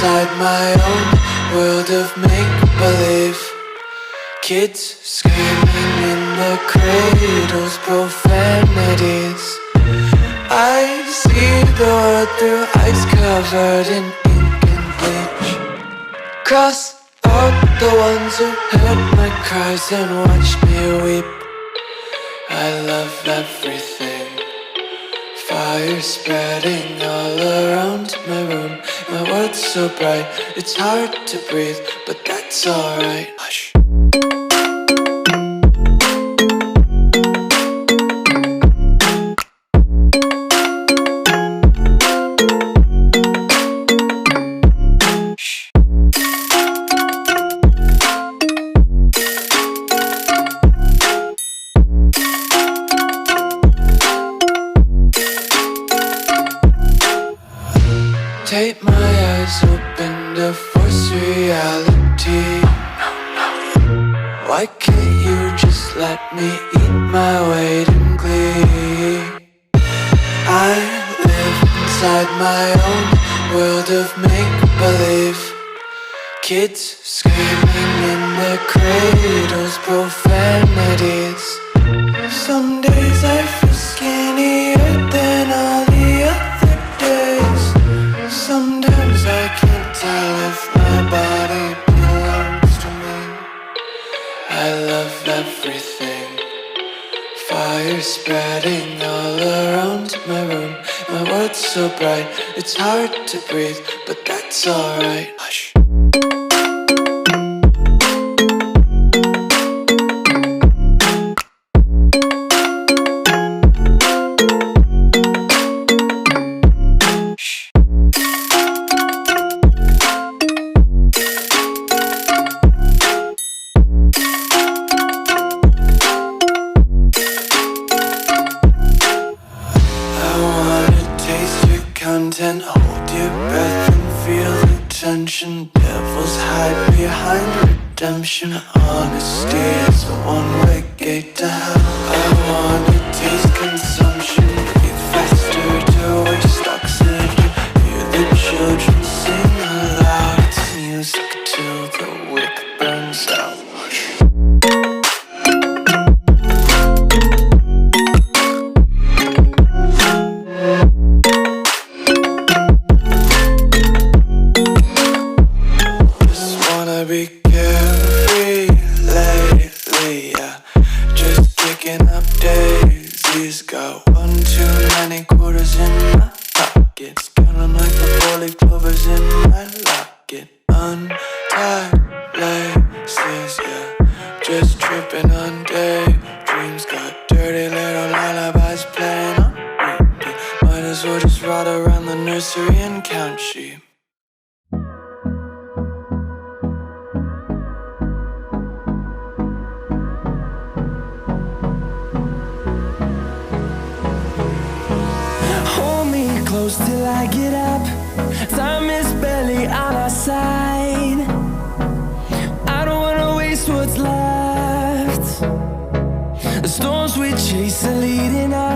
inside my own world of make-believe. Kids screaming in their cradles, profanities. I see the world through ice covered in ink and bleach. Cross out the ones who heard my cries and watched me weep. I love everything. Fire spreading all around my room. My world's so bright, it's hard to breathe, but that's alright. Hush. Tape my eyes open to force reality. Why can't you just let me eat my weight in glee? I live inside my own world of make-believe. Kids screaming in their cradles, profanities. Some days I feel skinnier than all the other days. Sometimes I can't tell if my body belongs to me. I love everything. Fire spreading all around my room. My world's so bright, it's hard to breathe, but that's alright. Hush. Content, hold your breath and feel the tension. Devils hide behind redemption. Honesty is a one-way gate to hell. I wanna taste consumption. Breathe faster to waste oxygen. Hear the children sing aloud. It's music till the wick burns out. Be carefree lately, yeah. Just kicking up daisies. Got one too many quarters in my pockets. Counting like the 4-leaf clovers in my locket. Untied laces, yeah. Just tripping on daydreams. Got dirty little lullabies playing on repeat. Might as well just ride around the nursery and count sheep. Close till I get up. Time is barely on our side. I don't wanna waste what's left. The storms we chase are leading us.